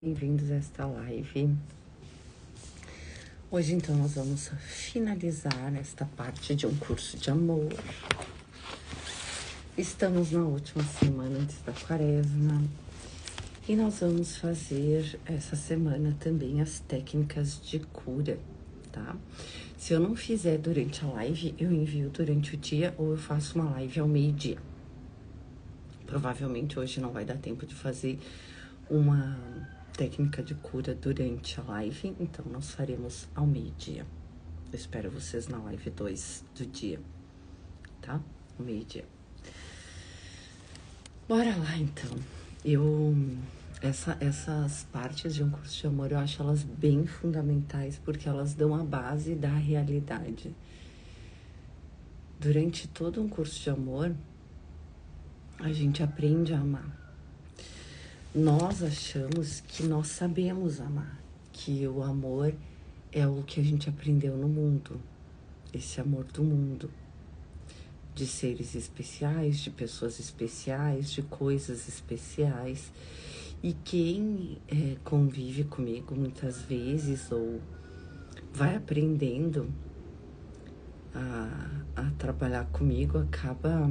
Bem-vindos a esta live. Hoje, então, nós vamos finalizar esta parte de um curso de amor. Estamos na última semana antes da quaresma e nós vamos fazer essa semana também as técnicas de cura, tá? Se eu não fizer durante a live, eu envio durante o dia ou eu faço uma live ao meio-dia. Provavelmente hoje não vai dar tempo de fazer uma técnica de cura durante a live, então nós faremos ao meio-dia. Eu espero vocês na live 2 do dia, tá? Ao meio-dia. Bora lá, então. Essas partes de um curso de amor, eu acho elas bem fundamentais, porque elas dão a base da realidade. Durante todo um curso de amor, a gente aprende a amar. Nós achamos que nós sabemos amar, que o amor é o que a gente aprendeu no mundo, esse amor do mundo, de seres especiais, de pessoas especiais, de coisas especiais. E quem convive comigo muitas vezes ou vai aprendendo a trabalhar comigo acaba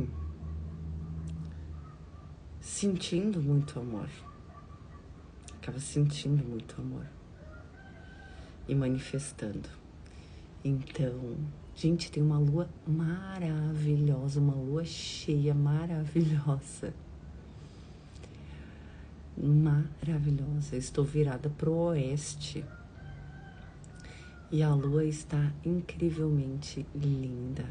sentindo muito amor. Acaba sentindo muito amor e manifestando. Então, gente, tem uma lua maravilhosa, uma lua cheia maravilhosa. Maravilhosa. Estou virada pro oeste e a lua está incrivelmente linda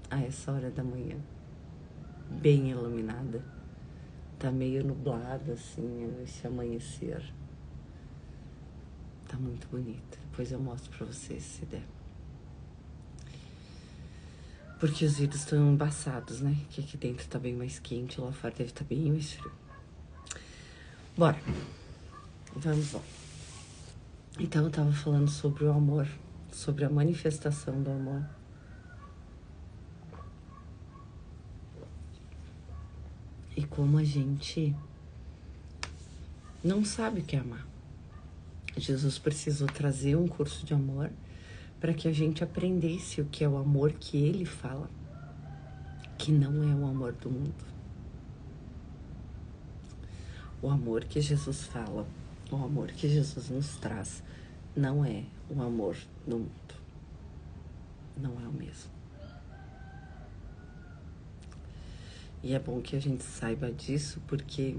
a essa hora da manhã, bem iluminada. Tá meio nublado, assim, esse amanhecer. Tá muito bonito. Depois eu mostro pra vocês, se der. Porque os vídeos estão embaçados, né? Que aqui dentro tá bem mais quente, lá fora deve estar bem mais frio. Bora. Vamos lá. Então eu tava falando sobre o amor, sobre a manifestação do amor. E como a gente não sabe o que é amar. Jesus precisou trazer um curso de amor para que a gente aprendesse o que é o amor que ele fala, que não é o amor do mundo. O amor que Jesus fala, o amor que Jesus nos traz, não é o amor do mundo. Não é o mesmo. E é bom que a gente saiba disso, porque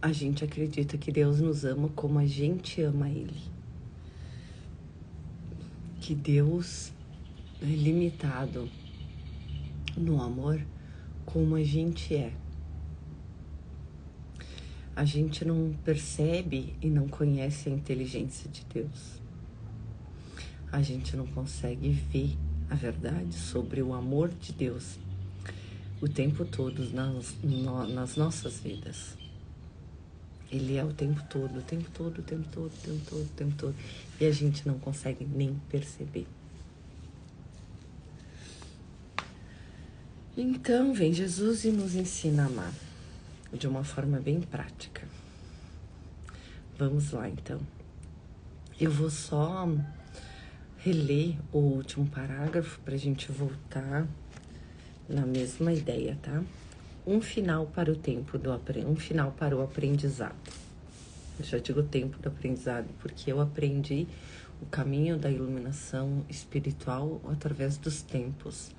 a gente acredita que Deus nos ama como a gente ama Ele. Que Deus é limitado no amor como a gente é. A gente não percebe e não conhece a inteligência de Deus. A gente não consegue ver a verdade sobre o amor de Deus o tempo todo nas nossas vidas. Ele é o tempo todo, o tempo todo, o tempo todo, o tempo todo, o tempo todo. E a gente não consegue nem perceber. Então, vem Jesus e nos ensina a amar de uma forma bem prática. Vamos lá, então. Eu vou só reler o último parágrafo para a gente voltar na mesma ideia, tá? Um final para o tempo um final para o aprendizado. Eu já digo tempo do aprendizado porque eu aprendi o caminho da iluminação espiritual através dos tempos,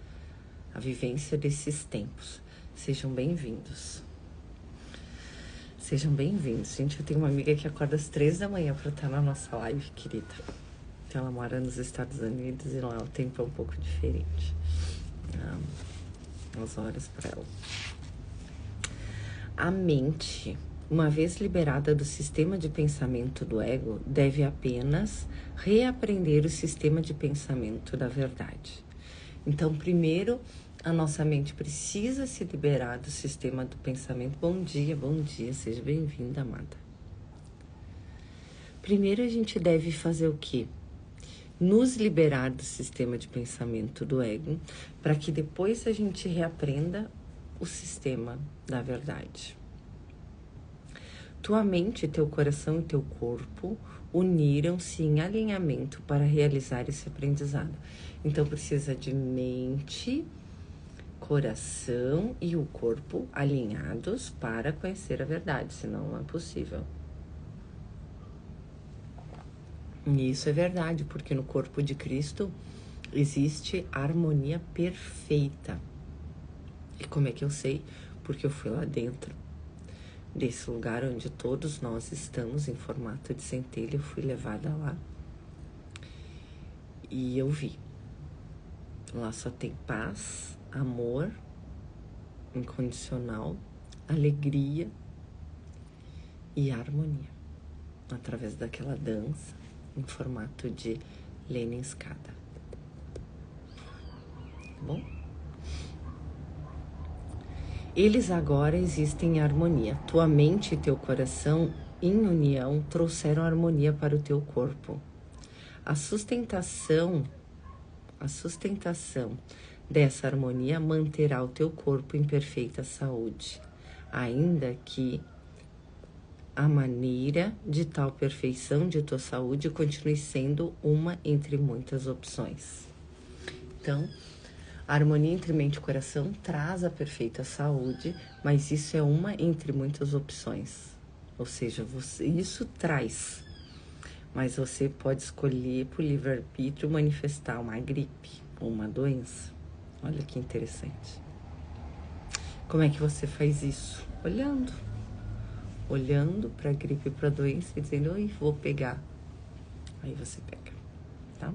a vivência desses tempos. Sejam bem-vindos. Sejam bem-vindos. Gente, eu tenho uma amiga que acorda às 3 da manhã para estar na nossa live, querida. Então, ela mora nos Estados Unidos e lá o tempo é um pouco diferente. As horas para ela. A mente, uma vez liberada do sistema de pensamento do ego, deve apenas reaprender o sistema de pensamento da verdade. Então, primeiro, a nossa mente precisa se liberar do sistema do pensamento. Bom dia, seja bem-vinda, amada. Primeiro, a gente deve fazer o quê? Nos liberar do sistema de pensamento do ego, para que depois a gente reaprenda o sistema da verdade. Tua mente, teu coração e teu corpo uniram-se em alinhamento para realizar esse aprendizado. Então precisa de mente, coração e o corpo alinhados para conhecer a verdade, senão não é possível. E isso é verdade, porque no corpo de Cristo existe harmonia perfeita. E como é que eu sei? Porque eu fui lá dentro desse lugar onde todos nós estamos em formato de centelha. Eu fui levada lá e eu vi. Lá só tem paz, amor incondicional, alegria e harmonia. Através daquela dança em formato de Lemniscada. Tá bom? Eles agora existem em harmonia. Tua mente e teu coração, em união, trouxeram harmonia para o teu corpo. A sustentação dessa harmonia manterá o teu corpo em perfeita saúde, ainda que a maneira de tal perfeição de tua saúde continue sendo uma entre muitas opções. Então, a harmonia entre mente e coração traz a perfeita saúde, mas isso é uma entre muitas opções. Ou seja, isso traz, mas você pode escolher por livre-arbítrio manifestar uma gripe ou uma doença. Olha que interessante. Como é que você faz isso? Olhando para a gripe e para a doença e dizendo, oi, vou pegar. Aí você pega, tá?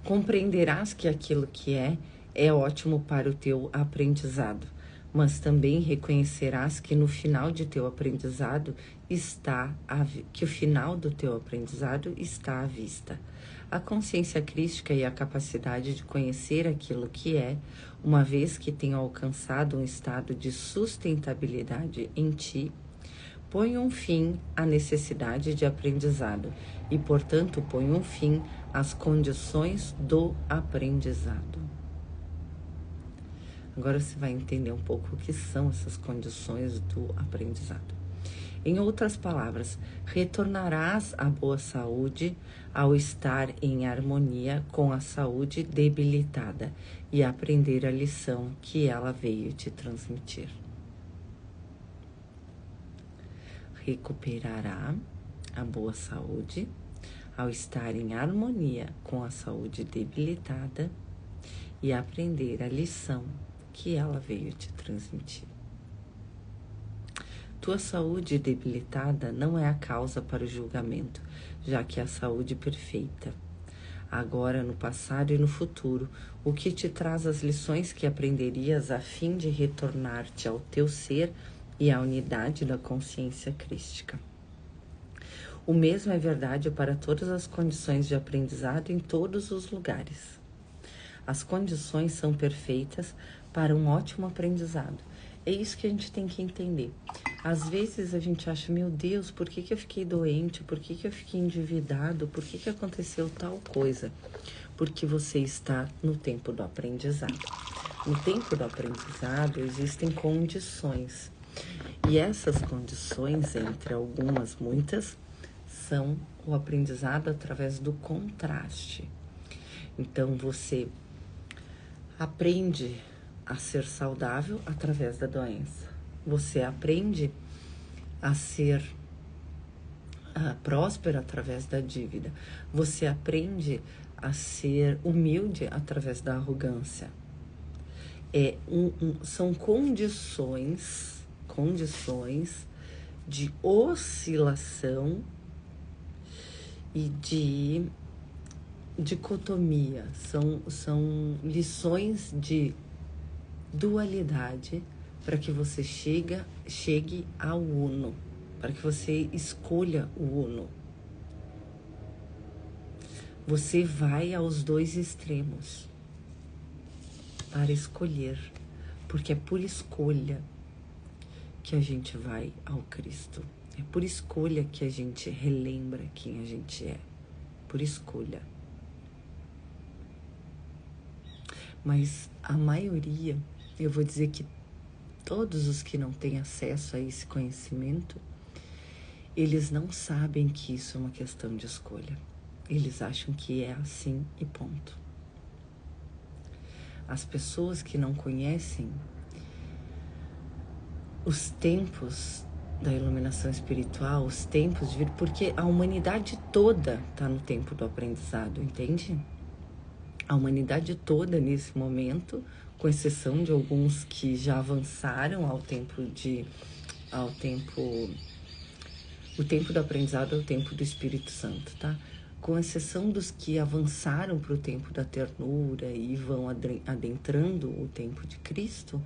Compreenderás que aquilo que é ótimo para o teu aprendizado, mas também reconhecerás que no final de teu aprendizado que o final do teu aprendizado está à vista. A consciência crística e a capacidade de conhecer aquilo que uma vez que tenha alcançado um estado de sustentabilidade em ti, põe um fim à necessidade de aprendizado e, portanto, põe um fim às condições do aprendizado. Agora você vai entender um pouco o que são essas condições do aprendizado. Em outras palavras, retornarás à boa saúde ao estar em harmonia com a saúde debilitada e aprender a lição que ela veio te transmitir. Recuperará a boa saúde ao estar em harmonia com a saúde debilitada e aprender a lição que ela veio te transmitir. Tua saúde debilitada não é a causa para o julgamento, já que é a saúde perfeita. Agora, no passado e no futuro, o que te traz as lições que aprenderias a fim de retornar-te ao teu ser e à unidade da consciência crística. O mesmo é verdade para todas as condições de aprendizado em todos os lugares. As condições são perfeitas para um ótimo aprendizado. É isso que a gente tem que entender. Às vezes a gente acha, meu Deus, por que eu fiquei doente? Por que eu fiquei endividado? Por que aconteceu tal coisa? Porque você está no tempo do aprendizado. No tempo do aprendizado existem condições. E essas condições, entre algumas, muitas, são o aprendizado através do contraste. Então você aprende a ser saudável através da doença. Você aprende a ser próspero através da dívida. Você aprende a ser humilde através da arrogância. São condições de oscilação e de dicotomia. São lições de dualidade para que você chegue ao uno, para que você escolha o uno. Você vai aos dois extremos para escolher, porque é por escolha que a gente vai ao Cristo. É por escolha que a gente relembra quem a gente é. Por escolha. Mas a maioria, eu vou dizer que todos os que não têm acesso a esse conhecimento, eles não sabem que isso é uma questão de escolha. Eles acham que é assim e ponto. As pessoas que não conhecem os tempos da iluminação espiritual, os tempos de vida, porque a humanidade toda está no tempo do aprendizado, entende? A humanidade toda nesse momento, com exceção de alguns que já avançaram o tempo do aprendizado é o tempo do Espírito Santo, tá? Com exceção dos que avançaram para o tempo da ternura e vão adentrando o tempo de Cristo,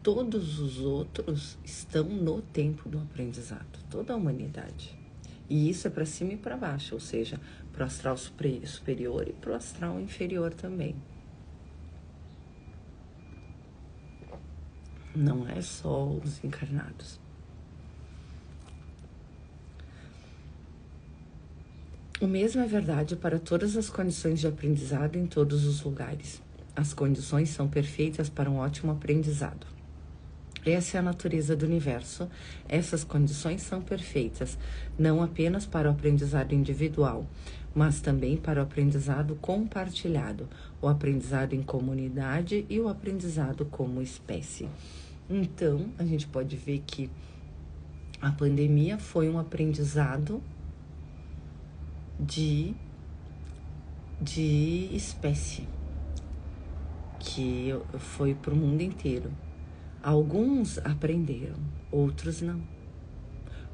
todos os outros estão no tempo do aprendizado, toda a humanidade. E isso é para cima e para baixo, ou seja, para o astral superior e para o astral inferior também. Não é só os encarnados. O mesmo é verdade para todas as condições de aprendizado em todos os lugares. As condições são perfeitas para um ótimo aprendizado. Essa é a natureza do universo. Essas condições são perfeitas, não apenas para o aprendizado individual, mas também para o aprendizado compartilhado, o aprendizado em comunidade e o aprendizado como espécie. Então, a gente pode ver que a pandemia foi um aprendizado de espécie, que foi para o mundo inteiro. Alguns aprenderam, outros não.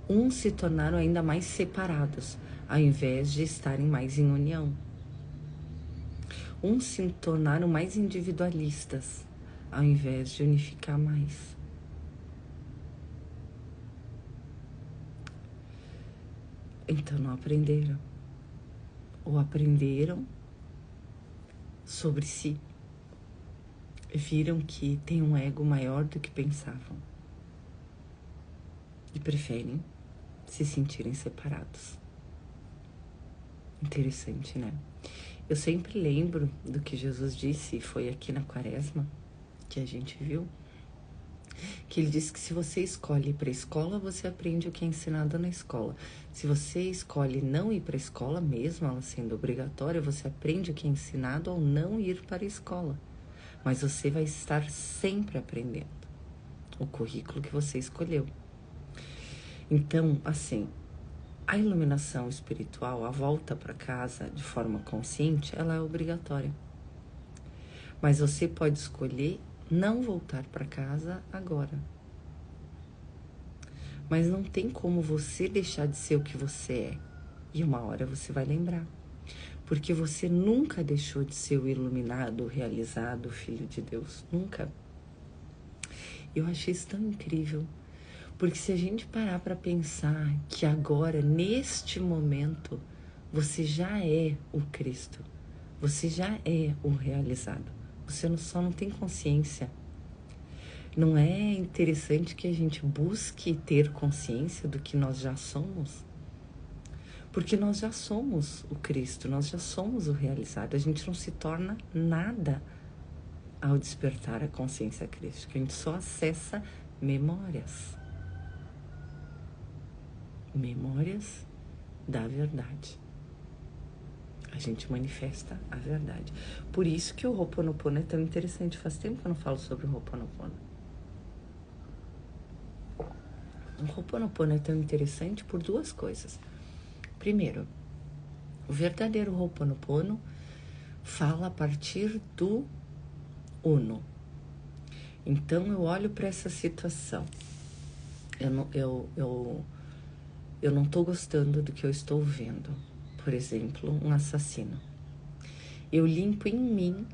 Uns se tornaram ainda mais separados, ao invés de estarem mais em união. Uns se tornaram mais individualistas, ao invés de unificar mais. Então não aprenderam. Ou aprenderam sobre si. Viram que tem um ego maior do que pensavam. E preferem se sentirem separados. Interessante, né? Eu sempre lembro do que Jesus disse, foi aqui na Quaresma, que a gente viu, que ele disse que se você escolhe ir para a escola, você aprende o que é ensinado na escola. Se você escolhe não ir para a escola, mesmo ela sendo obrigatória, você aprende o que é ensinado ao não ir para a escola. Mas você vai estar sempre aprendendo o currículo que você escolheu. Então, assim, a iluminação espiritual, a volta para casa de forma consciente, ela é obrigatória. Mas você pode escolher não voltar para casa agora. Mas não tem como você deixar de ser o que você é. E uma hora você vai lembrar. Porque você nunca deixou de ser o iluminado, o realizado, o Filho de Deus. Nunca. Eu achei isso tão incrível. Porque se a gente parar para pensar que agora, neste momento, você já é o Cristo. Você já é o realizado. Você só não tem consciência. Não é interessante que a gente busque ter consciência do que nós já somos? Porque nós já somos o Cristo, nós já somos o realizado. A gente não se torna nada ao despertar a consciência crística. A gente só acessa memórias. Memórias da verdade. A gente manifesta a verdade. Por isso que o Ho'oponopono é tão interessante. Faz tempo que eu não falo sobre o Ho'oponopono. O Ho'oponopono é tão interessante por duas coisas. Primeiro, o verdadeiro Ho'oponopono fala a partir do Uno. Então eu olho para essa situação. Eu não estou gostando do que eu estou vendo. Por exemplo, um assassino. Eu limpo em mim,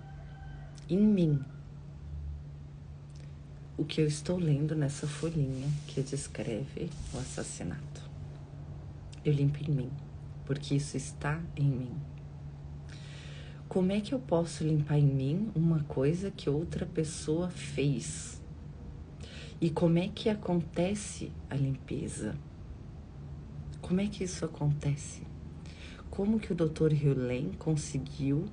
o que eu estou lendo nessa folhinha que descreve o assassinato. Eu limpo em mim, porque isso está em mim. Como é que eu posso limpar em mim uma coisa que outra pessoa fez? E como é que acontece a limpeza? Como é que isso acontece? Como que o Dr. Hugh Lane conseguiu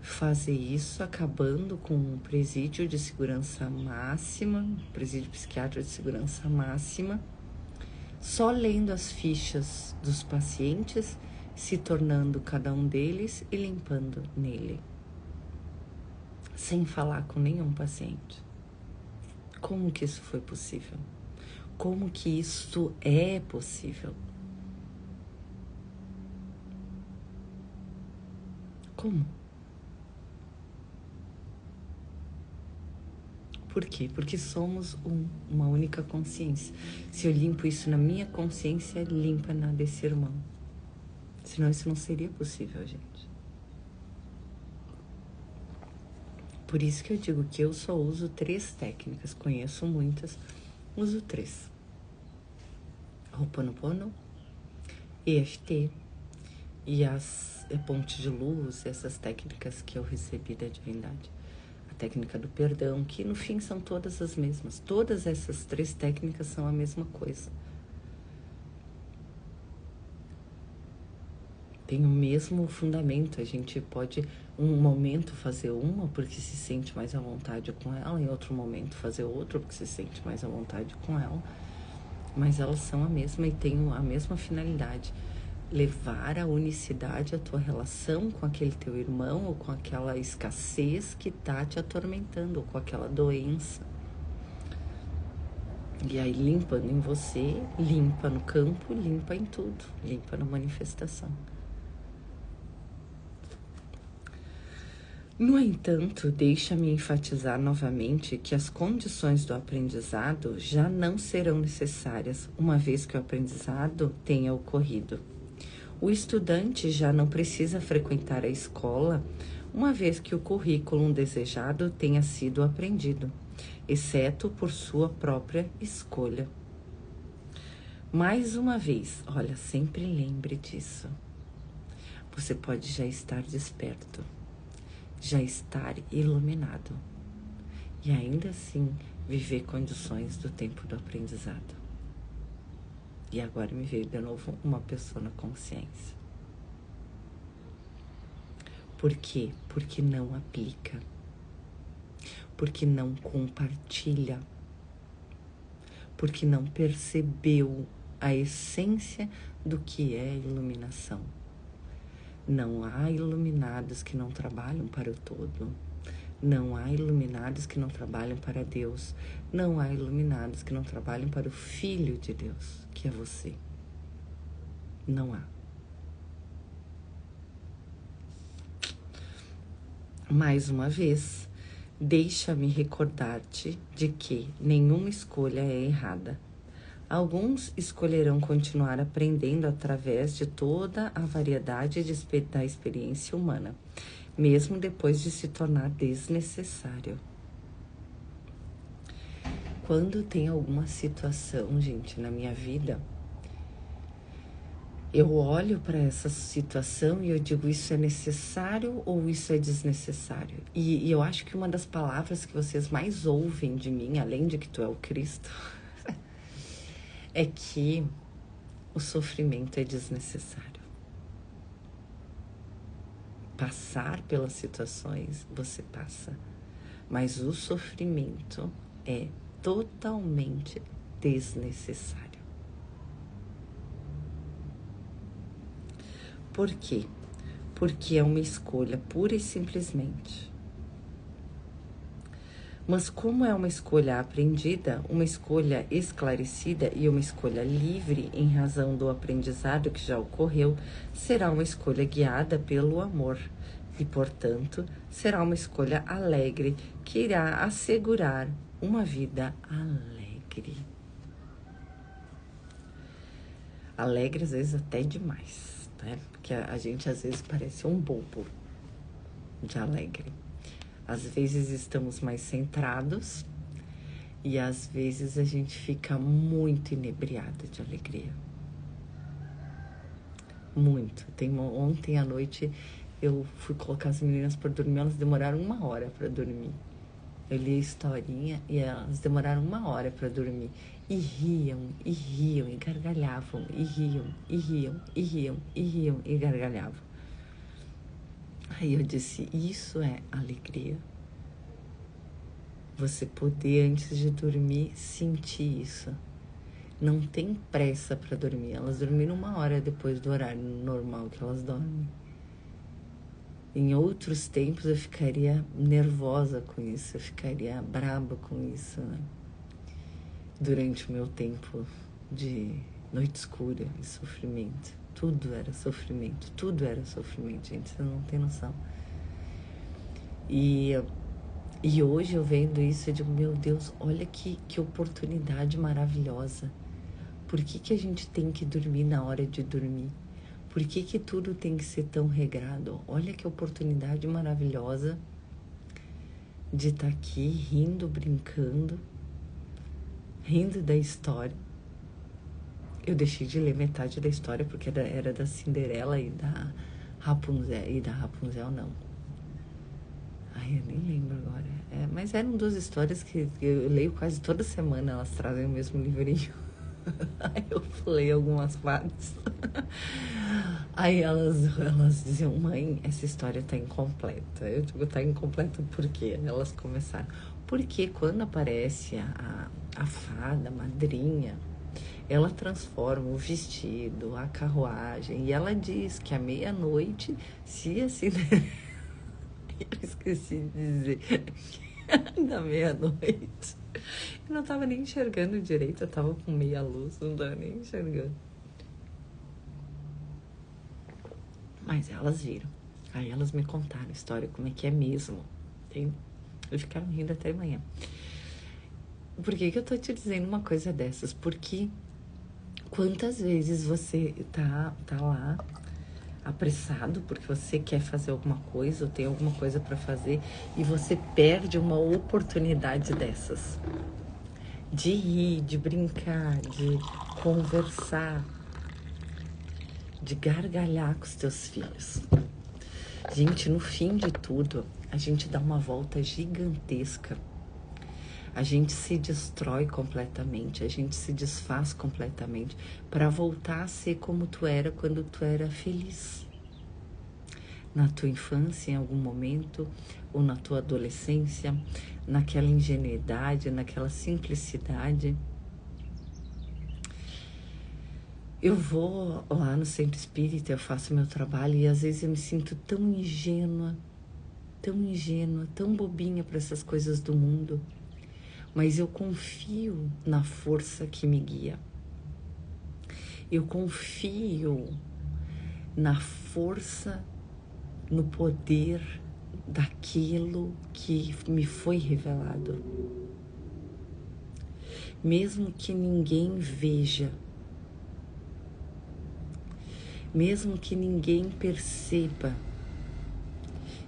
fazer isso acabando com um presídio de segurança máxima, presídio psiquiátrico de segurança máxima, só lendo as fichas dos pacientes, se tornando cada um deles e limpando nele, sem falar com nenhum paciente. Como que isso foi possível? Como que isso é possível? Como? Por quê? Porque somos uma única consciência. Se eu limpo isso na minha consciência, limpa na desse irmão. Senão isso não seria possível, gente. Por isso que eu digo que eu só uso 3 técnicas. Conheço muitas, uso 3. Ho'oponopono, EFT e as pontes de luz, essas técnicas que eu recebi da divindade. A técnica do perdão, que no fim são todas as mesmas. Todas essas 3 técnicas são a mesma coisa. Tem o mesmo fundamento. A gente pode, um momento, fazer uma porque se sente mais à vontade com ela, em outro momento fazer outro porque se sente mais à vontade com ela. Mas elas são a mesma e têm a mesma finalidade. Levar a unicidade à tua relação com aquele teu irmão ou com aquela escassez que tá te atormentando, ou com aquela doença. E aí, limpando em você, limpa no campo, limpa em tudo, limpa na manifestação. No entanto, deixa-me enfatizar novamente que as condições do aprendizado já não serão necessárias, uma vez que o aprendizado tenha ocorrido. O estudante já não precisa frequentar a escola, uma vez que o currículo desejado tenha sido aprendido, exceto por sua própria escolha. Mais uma vez, olha, sempre lembre disso. Você pode já estar desperto, já estar iluminado, e ainda assim viver condições do tempo do aprendizado. E agora me veio de novo uma pessoa na consciência. Por quê? Porque não aplica. Porque não compartilha. Porque não percebeu a essência do que é iluminação. Não há iluminados que não trabalham para o todo. Não há iluminados que não trabalham para Deus. Não há iluminados que não trabalham para o Filho de Deus, que é você. Não há. Mais uma vez, deixa-me recordar-te de que nenhuma escolha é errada. Alguns escolherão continuar aprendendo através de toda a variedade da experiência humana, mesmo depois de se tornar desnecessário. Quando tem alguma situação, gente, na minha vida, eu olho para essa situação e eu digo, isso é necessário ou isso é desnecessário? E eu acho que uma das palavras que vocês mais ouvem de mim, além de que tu é o Cristo, é que o sofrimento é desnecessário. Passar pelas situações, você passa. Mas o sofrimento é totalmente desnecessário. Por quê? Porque é uma escolha pura e simplesmente. Mas como é uma escolha aprendida, uma escolha esclarecida e uma escolha livre em razão do aprendizado que já ocorreu, será uma escolha guiada pelo amor e, portanto, será uma escolha alegre que irá assegurar uma vida alegre. Alegre, às vezes, até demais, né? Porque a gente, às vezes, parece um bobo de alegre. Às vezes estamos mais centrados e às vezes a gente fica muito inebriado de alegria. Muito. Ontem à noite eu fui colocar as meninas para dormir, elas demoraram 1 hora para dormir. Eu li a historinha e elas demoraram 1 hora para dormir. E riam, e gargalhavam, e riam, e riam, e riam, e riam, e gargalhavam. Aí eu disse, isso é alegria. Você poder, antes de dormir, sentir isso. Não tem pressa para dormir. Elas dormiram 1 hora depois do horário normal que elas dormem. Em outros tempos eu ficaria nervosa com isso, eu ficaria braba com isso, né? Durante o meu tempo de noite escura e sofrimento. Tudo era sofrimento, gente, você não tem noção. E hoje eu vendo isso, eu digo, meu Deus, olha que oportunidade maravilhosa. Por que a gente tem que dormir na hora de dormir? Por que tudo tem que ser tão regrado? Olha que oportunidade maravilhosa de estar aqui rindo, brincando, rindo da história. Eu deixei de ler metade da história porque era da Cinderela e da Rapunzel não. Ai, eu nem lembro agora. Mas eram 2 histórias que eu leio quase toda semana, elas trazem o mesmo livrinho. Aí eu falei algumas partes. Aí elas diziam, mãe, essa história tá incompleta. Eu digo, tá incompleta por quê? Elas começaram. Porque quando aparece a fada, a madrinha, ela transforma o vestido, a carruagem, e ela diz que à meia-noite, se assim... Eu esqueci de dizer da meia-noite. Eu não tava nem enxergando direito, eu tava com meia luz, não tava nem enxergando. Mas elas viram. Aí elas me contaram a história, como é que é mesmo. Entende? E ficaram rindo até amanhã. Por que eu tô te dizendo uma coisa dessas? Porque quantas vezes você tá lá apressado porque você quer fazer alguma coisa ou tem alguma coisa para fazer e você perde uma oportunidade dessas. De rir, de brincar, de conversar, de gargalhar com os teus filhos. Gente, no fim de tudo, a gente dá uma volta gigantesca. A gente se destrói completamente, a gente se desfaz completamente para voltar a ser como tu era quando tu era feliz. Na tua infância, em algum momento, ou na tua adolescência, naquela ingenuidade, naquela simplicidade. Eu vou lá no centro espírita, eu faço meu trabalho e às vezes eu me sinto tão ingênua, tão bobinha para essas coisas do mundo. Mas eu confio na força que me guia. Eu confio na força, no poder daquilo que me foi revelado. Mesmo que ninguém veja, mesmo que ninguém perceba,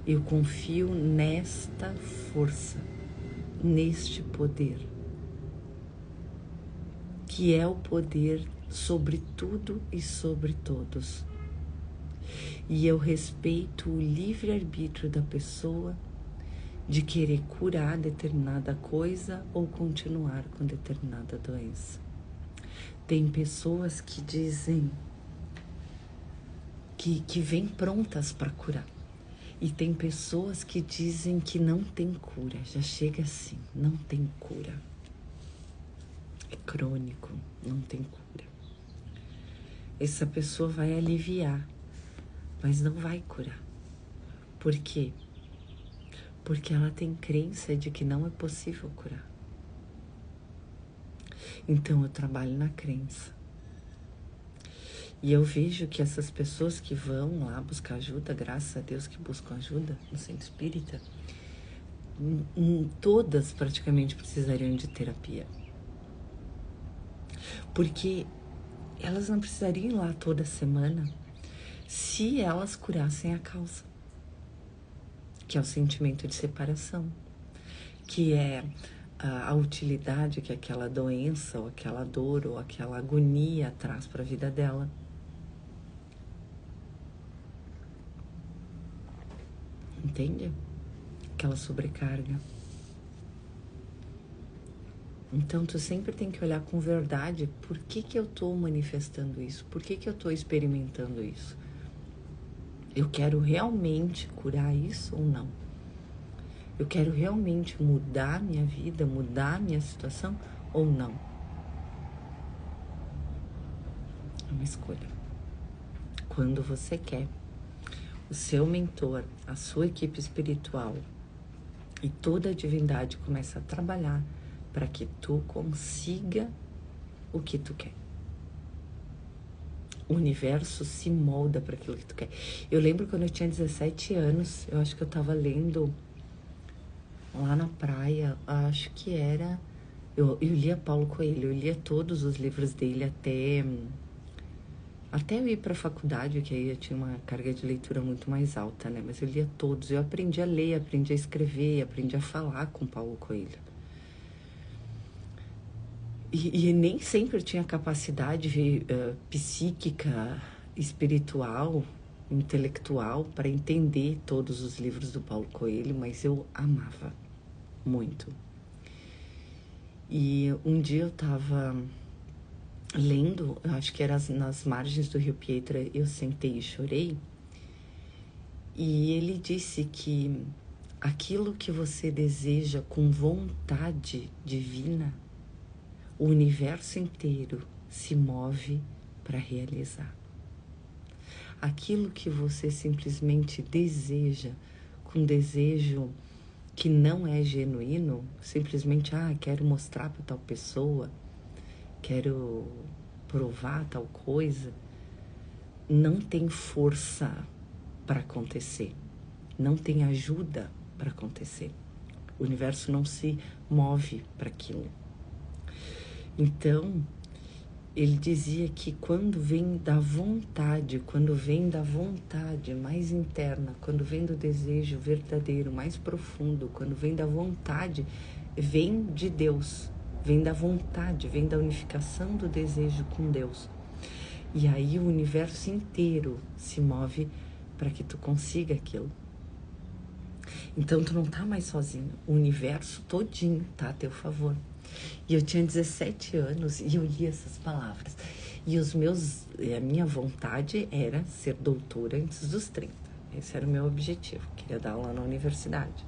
eu confio nesta força, neste poder, que é o poder sobre tudo e sobre todos. E eu respeito o livre-arbítrio da pessoa de querer curar determinada coisa ou continuar com determinada doença. Tem pessoas que dizem que vêm prontas para curar. E tem pessoas que dizem que não tem cura, já chega assim, não tem cura. É crônico, não tem cura. Essa pessoa vai aliviar, mas não vai curar. Por quê? Porque ela tem crença de que não é possível curar. Então eu trabalho na crença. E eu vejo que essas pessoas que vão lá buscar ajuda, graças a Deus que buscam ajuda no centro espírita, todas praticamente precisariam de terapia. Porque elas não precisariam ir lá toda semana se elas curassem a causa, que é o sentimento de separação, que é a utilidade que aquela doença, ou aquela dor, ou aquela agonia traz para a vida dela. Entende? Aquela sobrecarga. Então, tu sempre tem que olhar com verdade por que eu estou manifestando isso, por que eu estou experimentando isso. Eu quero realmente curar isso ou não? Eu quero realmente mudar minha vida, mudar minha situação ou não? É uma escolha. Quando você quer, o seu mentor, a sua equipe espiritual e toda a divindade começa a trabalhar para que tu consiga o que tu quer. O universo se molda para aquilo que tu quer. Eu lembro quando eu tinha 17 anos, eu acho que eu estava lendo lá na praia, acho que era... Eu lia Paulo Coelho, eu lia todos os livros dele até eu ir para a faculdade, que aí eu tinha uma carga de leitura muito mais alta, né? Mas eu lia todos, eu aprendi a ler, aprendi a escrever, aprendi a falar com Paulo Coelho. E nem sempre eu tinha capacidade psíquica, espiritual, intelectual para entender todos os livros do Paulo Coelho, mas eu amava muito. E um dia eu estava lendo, eu acho que era nas margens do Rio Pietra, eu sentei e chorei. E ele disse que aquilo que você deseja com vontade divina, o universo inteiro se move para realizar. Aquilo que você simplesmente deseja, com desejo que não é genuíno, simplesmente, quero mostrar para tal pessoa, quero provar tal coisa, não tem força para acontecer, não tem ajuda para acontecer. O universo não se move para aquilo. Então, ele dizia que quando vem da vontade mais interna, quando vem do desejo verdadeiro, mais profundo, quando vem da vontade, vem de Deus, vem da vontade, vem da unificação do desejo com Deus. E aí o universo inteiro se move para que tu consiga aquilo. Então tu não tá mais sozinho, o universo todinho tá a teu favor. E eu tinha 17 anos e eu li essas palavras. E a minha vontade era ser doutora antes dos 30. Esse era o meu objetivo, queria dar aula na universidade.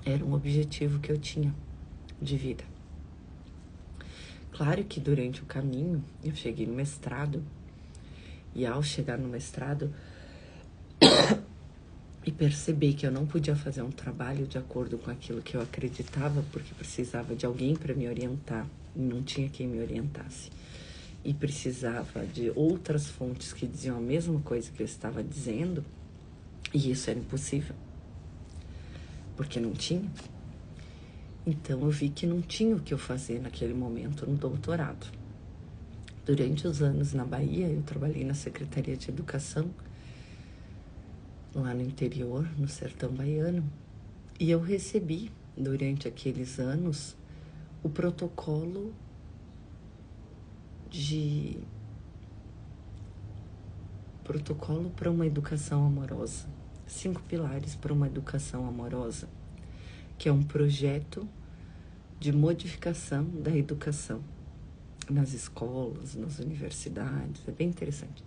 Era um objetivo que eu tinha de vida. Claro que durante o caminho eu cheguei no mestrado, e ao chegar no mestrado e percebi que eu não podia fazer um trabalho de acordo com aquilo que eu acreditava, porque precisava de alguém para me orientar, e não tinha quem me orientasse. E precisava de outras fontes que diziam a mesma coisa que eu estava dizendo, e isso era impossível, porque não tinha. Então eu vi que não tinha o que eu fazer naquele momento no doutorado. Durante os anos na Bahia, eu trabalhei na Secretaria de Educação, lá no interior, no sertão baiano, e eu recebi, durante aqueles anos, o protocolo para uma educação amorosa, 5 pilares para uma educação amorosa, que é um projeto de modificação da educação nas escolas, nas universidades, é bem interessante.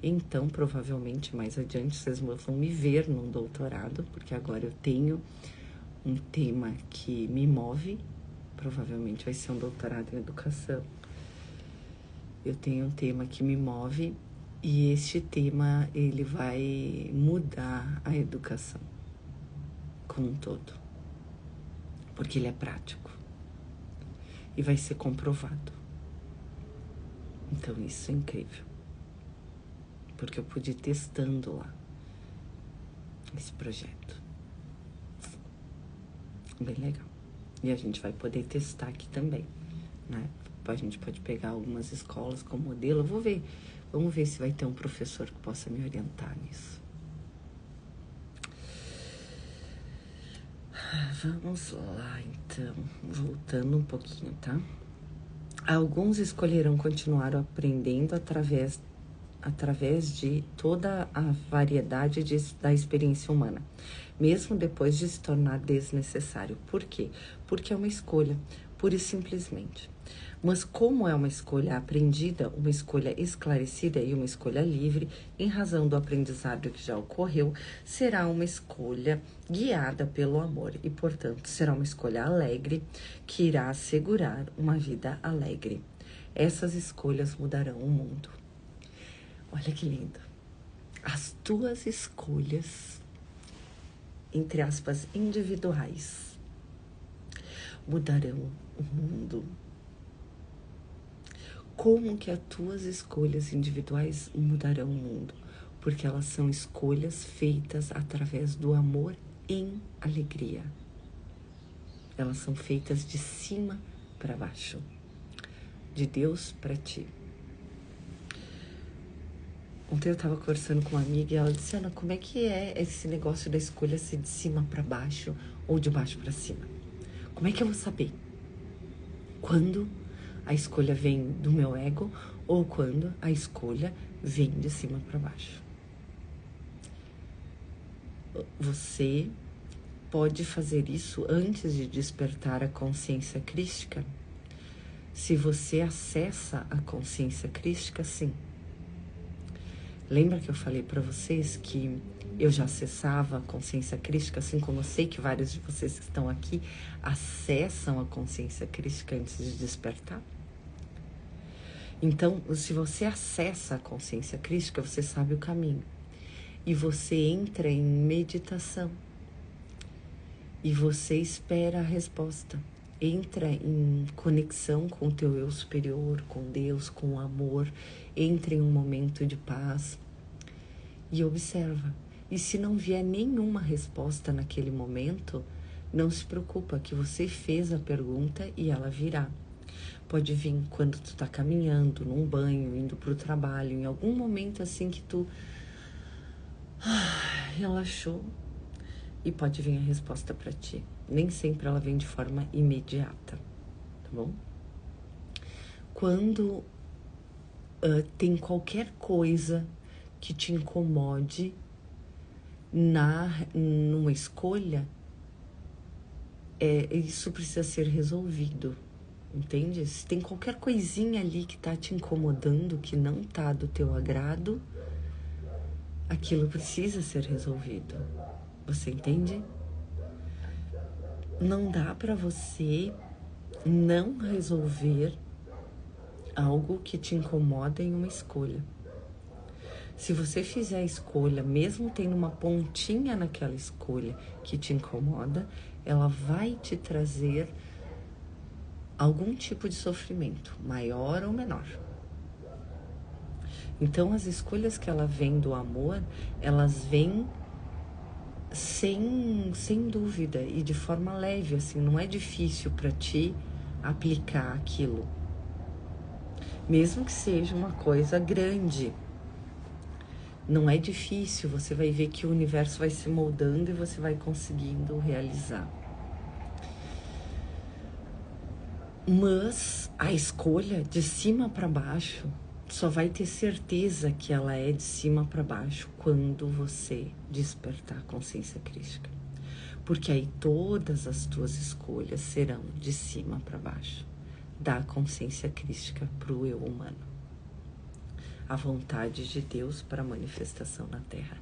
Então, provavelmente, mais adiante, vocês vão me ver num doutorado, porque agora eu tenho um tema que me move, provavelmente vai ser um doutorado em educação. Eu tenho um tema que me move e este tema, ele vai mudar a educação como um todo, porque ele é prático e vai ser comprovado. Então, isso é incrível, porque eu pude ir testando lá esse projeto. Bem legal. E a gente vai poder testar aqui também, né? A gente pode pegar algumas escolas como modelo. Vamos ver se vai ter um professor que possa me orientar nisso. Vamos lá, então. Voltando um pouquinho, tá? Alguns escolherão continuar aprendendo através de toda a variedade da experiência humana, mesmo depois de se tornar desnecessário. Por quê? Porque é uma escolha. pura e simplesmente. Mas como é uma escolha aprendida, uma escolha esclarecida e uma escolha livre, em razão do aprendizado que já ocorreu, será uma escolha guiada pelo amor e, portanto, será uma escolha alegre que irá assegurar uma vida alegre. Essas escolhas mudarão o mundo. Olha que lindo. As tuas escolhas, entre aspas, individuais, mudarão o mundo. Como que as tuas escolhas individuais mudarão o mundo? Porque elas são escolhas feitas através do amor em alegria. Elas são feitas de cima para baixo, de Deus para ti. Ontem eu estava conversando com uma amiga e ela disse: Ana, como é que é esse negócio da escolha ser de cima para baixo ou de baixo para cima? Como é que eu vou saber quando a escolha vem do meu ego ou quando a escolha vem de cima para baixo? Você pode fazer isso antes de despertar a consciência crística? Se você acessa a consciência crística, sim. Lembra que eu falei para vocês que eu já acessava a consciência crística, assim como eu sei que vários de vocês que estão aqui acessam a consciência crística antes de despertar? Então, se você acessa a consciência crística, você sabe o caminho. E você entra em meditação. E você espera a resposta. Entra em conexão com o teu eu superior, com Deus, com o amor. Entra em um momento de paz e observa. E se não vier nenhuma resposta naquele momento, não se preocupa que você fez a pergunta e ela virá. Pode vir quando tu tá caminhando, num banho, indo pro trabalho, em algum momento assim que tu relaxou, e pode vir a resposta para ti. Nem sempre ela vem de forma imediata, tá bom? Quando tem qualquer coisa que te incomode numa escolha, isso precisa ser resolvido, entende? Se tem qualquer coisinha ali que tá te incomodando, que não tá do teu agrado, aquilo precisa ser resolvido. Você entende? Não dá para você não resolver algo que te incomoda em uma escolha. Se você fizer a escolha, mesmo tendo uma pontinha naquela escolha que te incomoda, ela vai te trazer algum tipo de sofrimento, maior ou menor. Então, as escolhas que ela vem do amor, elas vêm sem dúvida e de forma leve, assim, não é difícil para ti aplicar aquilo. Mesmo que seja uma coisa grande, não é difícil, você vai ver que o universo vai se moldando e você vai conseguindo realizar. Mas a escolha de cima para baixo só vai ter certeza que ela é de cima para baixo quando você despertar a consciência crística. Porque aí todas as tuas escolhas serão de cima para baixo, da consciência crística para o eu humano. A vontade de Deus para a manifestação na Terra.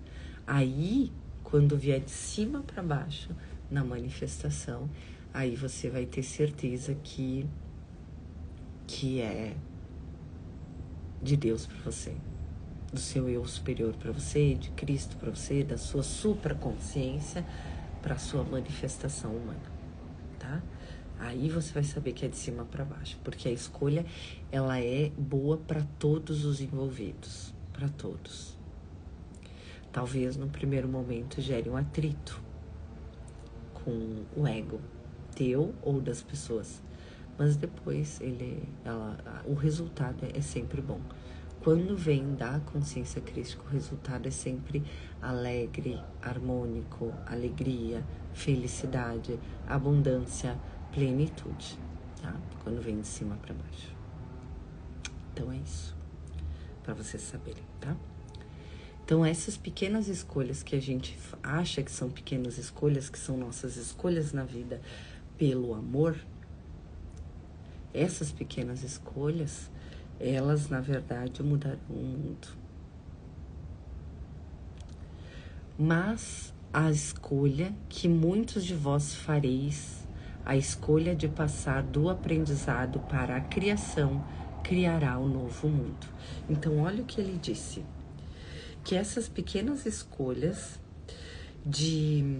Aí, quando vier de cima para baixo na manifestação, aí você vai ter certeza que é de Deus para você, do seu eu superior para você, de Cristo para você, da sua supraconsciência para a sua manifestação humana, tá? Aí você vai saber que é de cima para baixo, porque a escolha, ela é boa para todos os envolvidos, para todos. Talvez no primeiro momento gere um atrito com o ego teu ou das pessoas, mas depois o resultado é sempre bom. Quando vem da consciência crística, o resultado é sempre alegre, harmônico, alegria, felicidade, abundância, plenitude, tá? Quando vem de cima para baixo. Então é isso, para vocês saberem, tá? Então essas pequenas escolhas que a gente acha que são pequenas escolhas, que são nossas escolhas na vida pelo amor, Essas pequenas escolhas, elas, na verdade, mudarão o mundo. Mas a escolha que muitos de vós fareis, a escolha de passar do aprendizado para a criação, criará o novo mundo. Então, olha o que ele disse. Que essas pequenas escolhas de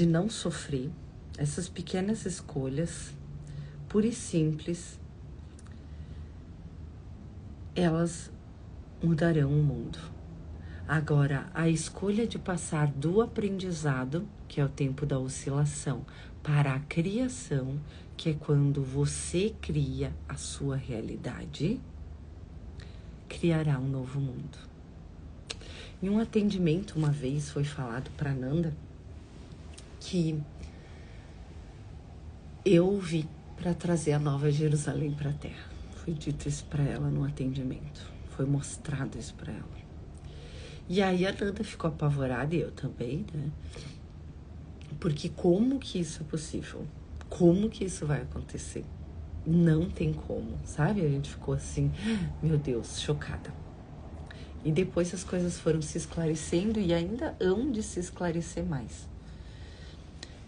não sofrer, essas pequenas escolhas, pura e simples, elas mudarão o mundo. Agora, a escolha de passar do aprendizado, que é o tempo da oscilação, para a criação, que é quando você cria a sua realidade, criará um novo mundo. Em um atendimento, uma vez, foi falado para Nanda que eu vim para trazer a Nova Jerusalém para a Terra. Foi dito isso para ela no atendimento. Foi mostrado isso para ela. E aí a Nanda ficou apavorada, e eu também, né? Porque como que isso é possível? Como que isso vai acontecer? Não tem como, sabe? A gente ficou assim, meu Deus, chocada. E depois as coisas foram se esclarecendo e ainda hão de se esclarecer mais.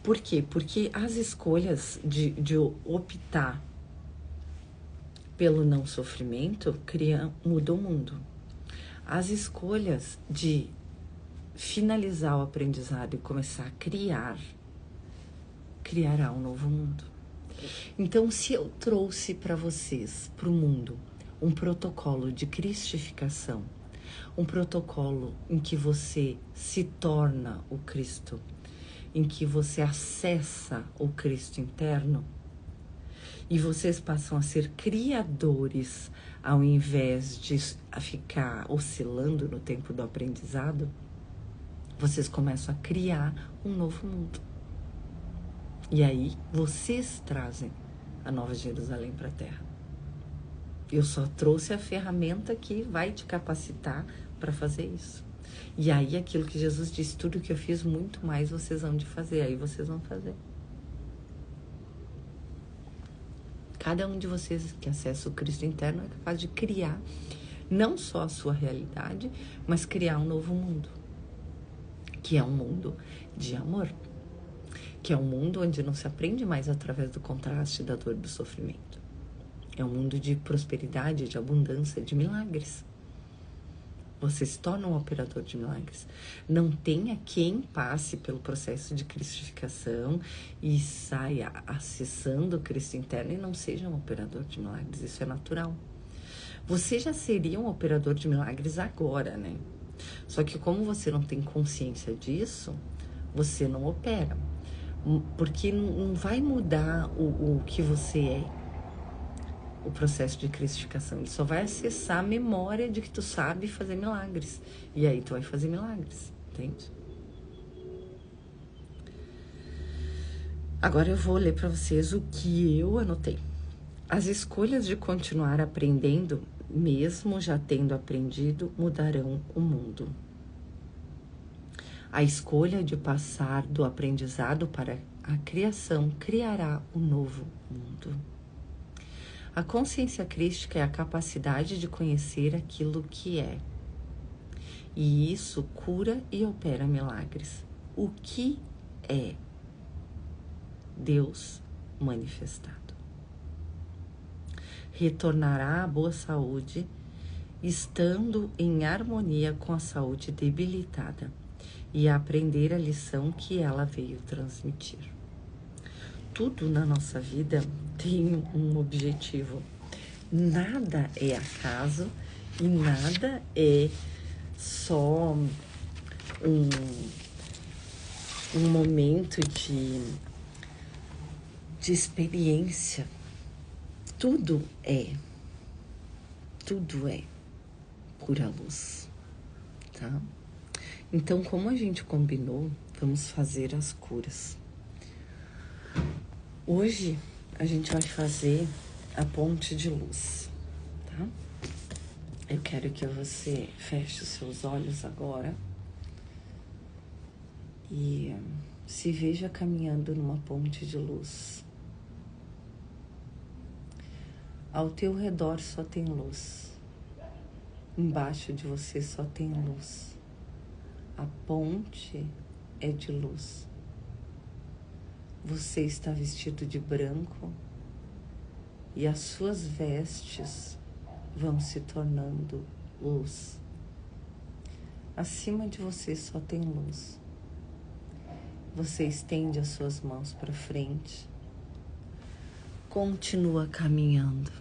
Por quê? Porque as escolhas de optar pelo não sofrimento mudam o mundo. As escolhas de finalizar o aprendizado e começar a criará um novo mundo. Então, se eu trouxe para vocês, para o mundo, um protocolo de cristificação, um protocolo em que você se torna o Cristo, em que você acessa o Cristo interno, e vocês passam a ser criadores ao invés de ficar oscilando no tempo do aprendizado, vocês começam a criar um novo mundo. E aí, vocês trazem a Nova Jerusalém para a Terra. Eu só trouxe a ferramenta que vai te capacitar para fazer isso. E aí, aquilo que Jesus disse, tudo que eu fiz, muito mais vocês vão de fazer. Aí vocês vão fazer. Cada um de vocês que acessa o Cristo interno é capaz de criar não só a sua realidade, mas criar um novo mundo. Que é um mundo de amor. Que é um mundo onde não se aprende mais através do contraste da dor e do sofrimento. É um mundo de prosperidade, de abundância, de milagres. Você se torna um operador de milagres. Não tenha quem passe pelo processo de cristificação e saia acessando o Cristo interno e não seja um operador de milagres. Isso é natural. Você já seria um operador de milagres agora, né? Só que como você não tem consciência disso, você não opera. Porque não vai mudar o que você é, o processo de cristificação. Ele só vai acessar a memória de que tu sabe fazer milagres. E aí tu vai fazer milagres, entende? Agora eu vou ler para vocês o que eu anotei. As escolhas de continuar aprendendo, mesmo já tendo aprendido, mudarão o mundo. A escolha de passar do aprendizado para a criação criará um novo mundo. A consciência crística é a capacidade de conhecer aquilo que é. E isso cura e opera milagres. O que é Deus manifestado? Retornará à boa saúde, estando em harmonia com a saúde debilitada, e a aprender a lição que ela veio transmitir. Tudo na nossa vida tem um objetivo. Nada é acaso e nada é só um momento de experiência. Tudo é pura luz, tá? Então, como a gente combinou, vamos fazer as curas. Hoje, a gente vai fazer a ponte de luz, tá? Eu quero que você feche os seus olhos agora e se veja caminhando numa ponte de luz. Ao teu redor só tem luz. Embaixo de você só tem luz. A ponte é de luz. Você está vestido de branco e as suas vestes vão se tornando luz. Acima de você só tem luz. Você estende as suas mãos para frente. Continua caminhando.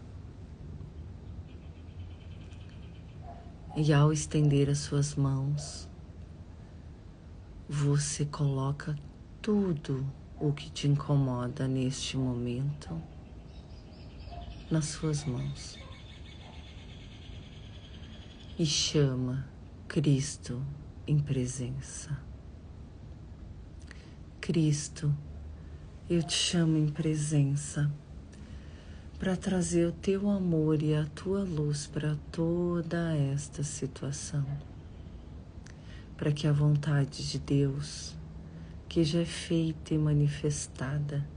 E ao estender as suas mãos, você coloca tudo o que te incomoda neste momento nas suas mãos. E chama Cristo em presença. Cristo, eu te chamo em presença para trazer o teu amor e a tua luz para toda esta situação, para que a vontade de Deus, que já é feita e manifestada,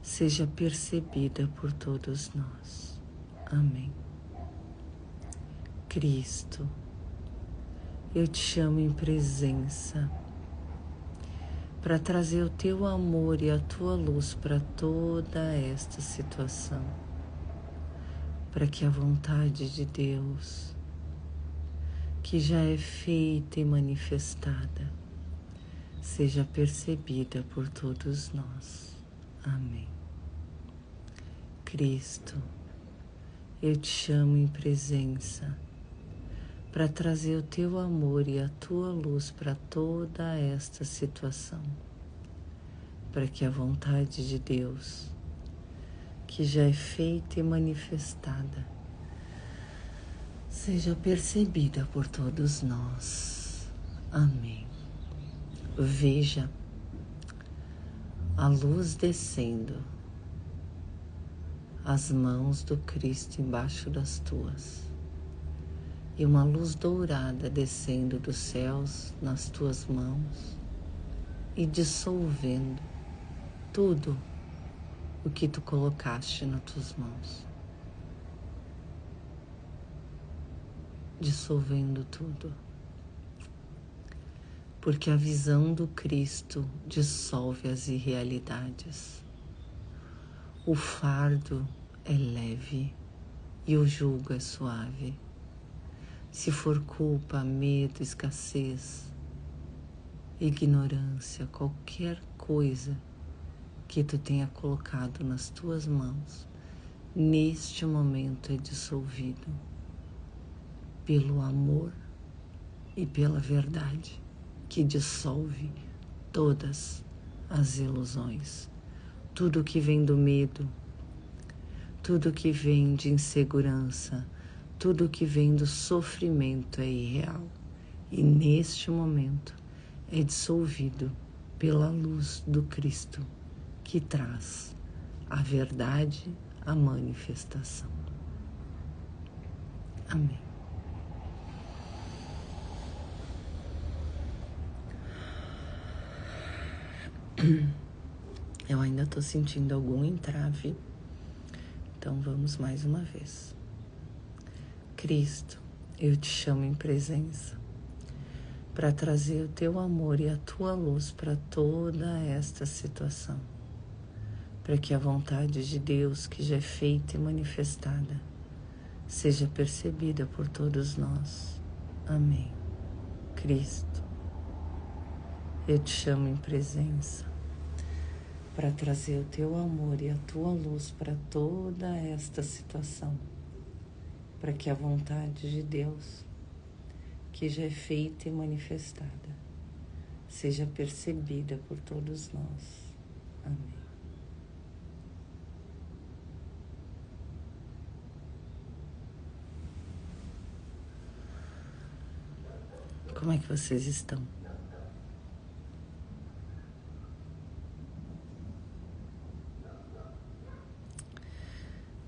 seja percebida por todos nós. Amém. Cristo, eu te chamo em presença para trazer o teu amor e a tua luz para toda esta situação, para que a vontade de Deus, que já é feita e manifestada, seja percebida por todos nós. Amém. Cristo, eu te chamo em presença para trazer o teu amor e a tua luz para toda esta situação, para que a vontade de Deus, que já é feita e manifestada, seja percebida por todos nós. Amém. Veja a luz descendo, as mãos do Cristo embaixo das tuas, e uma luz dourada descendo dos céus nas tuas mãos e dissolvendo tudo o que tu colocaste nas tuas mãos. Dissolvendo tudo. Porque a visão do Cristo dissolve as irrealidades. O fardo é leve e o jugo é suave. Se for culpa, medo, escassez, ignorância, qualquer coisa que tu tenha colocado nas tuas mãos, neste momento é dissolvido pelo amor e pela verdade que dissolve todas as ilusões. Tudo que vem do medo, tudo que vem de insegurança, tudo que vem do sofrimento é irreal e neste momento é dissolvido pela luz do Cristo que traz a verdade, a manifestação. Amém. Eu ainda estou sentindo algum entrave, então vamos mais uma vez. Cristo, eu te chamo em presença para trazer o teu amor e a tua luz para toda esta situação, para que a vontade de Deus, que já é feita e manifestada, seja percebida por todos nós. Amém. Cristo, eu te chamo em presença para trazer o teu amor e a tua luz para toda esta situação, para que a vontade de Deus, que já é feita e manifestada, seja percebida por todos nós. Amém. Como é que vocês estão?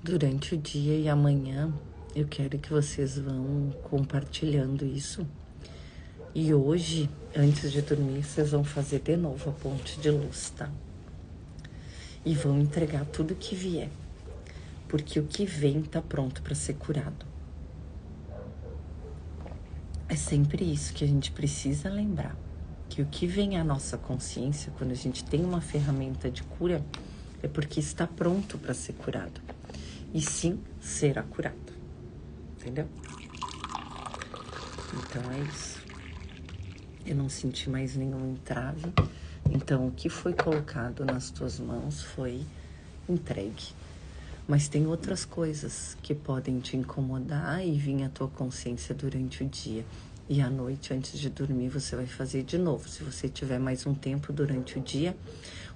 Durante o dia e amanhã, eu quero que vocês vão compartilhando isso E hoje, antes de dormir, vocês vão fazer de novo a ponte de luz, tá? E vão entregar tudo que vier. Porque o que vem tá pronto para ser curado. É sempre isso que a gente precisa lembrar. Que o que vem à nossa consciência, quando a gente tem uma ferramenta de cura, é porque está pronto para ser curado. E sim, será curado. Entendeu? Então é isso. Eu não senti mais nenhum entrave. Então o que foi colocado nas tuas mãos foi entregue. Mas tem outras coisas que podem te incomodar e vir à tua consciência durante o dia. E à noite, antes de dormir, você vai fazer de novo. Se você tiver mais um tempo durante o dia,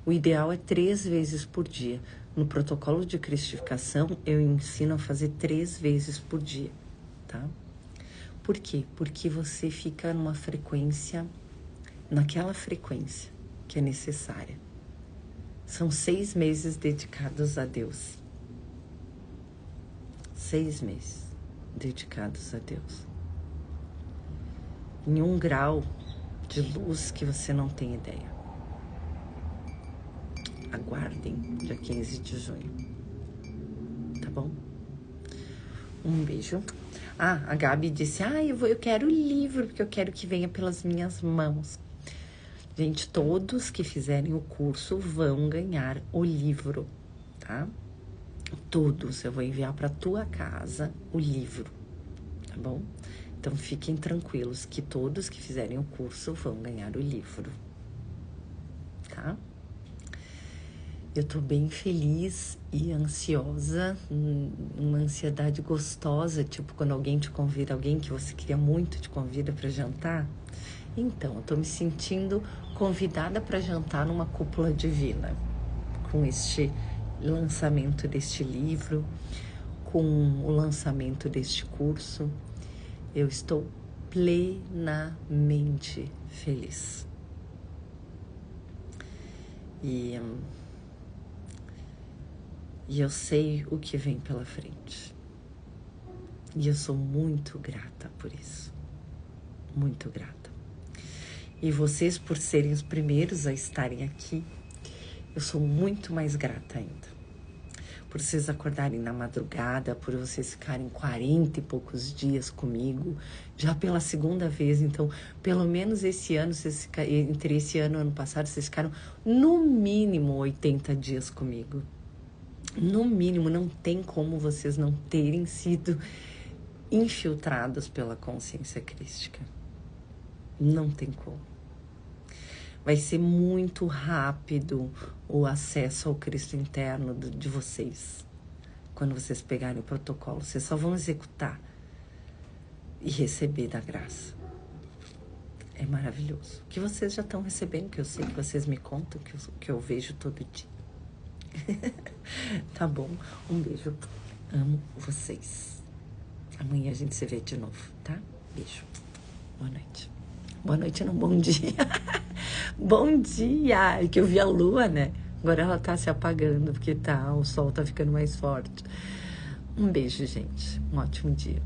o ideal é 3 vezes por dia. No protocolo de cristificação, eu ensino a fazer 3 vezes por dia, tá? Por quê? Porque você fica numa frequência, naquela frequência que é necessária. São 6 meses dedicados a Deus. 6 meses dedicados a Deus. Em um grau de luz que você não tem ideia. Aguardem, dia 15 de junho. Tá bom? Um beijo. Ah, a Gabi disse, eu quero o livro, porque eu quero que venha pelas minhas mãos. Gente, todos que fizerem o curso vão ganhar o livro, tá? Todos, eu vou enviar para tua casa o livro, tá bom? Então fiquem tranquilos que todos que fizerem o curso vão ganhar o livro, tá? Eu tô bem feliz e ansiosa, uma ansiedade gostosa, tipo quando alguém te convida, alguém que você queria muito te convida para jantar. Então, eu tô me sentindo convidada para jantar numa cúpula divina, com este lançamento deste livro, com o lançamento deste curso. Eu estou plenamente feliz. E eu sei o que vem pela frente. E eu sou muito grata por isso. Muito grata. E vocês, por serem os primeiros a estarem aqui, eu sou muito mais grata ainda. Por vocês acordarem na madrugada, por vocês ficarem 40 e poucos dias comigo, já pela segunda vez. Então, pelo menos esse ano, entre esse ano e o ano passado, vocês ficaram no mínimo 80 dias comigo. No mínimo, não tem como vocês não terem sido infiltrados pela consciência crística. Não tem como. Vai ser muito rápido o acesso ao Cristo interno de vocês. Quando vocês pegarem o protocolo, vocês só vão executar e receber da graça. É maravilhoso. Que vocês já estão recebendo, que eu sei que vocês me contam, que eu vejo todo dia. Tá bom? Um beijo. Amo vocês. Amanhã a gente se vê de novo, tá? Beijo. Boa noite. Boa noite, não, bom dia. Bom dia! É que eu vi a lua, né? Agora ela tá se apagando, porque o sol tá ficando mais forte. Um beijo, gente. Um ótimo dia.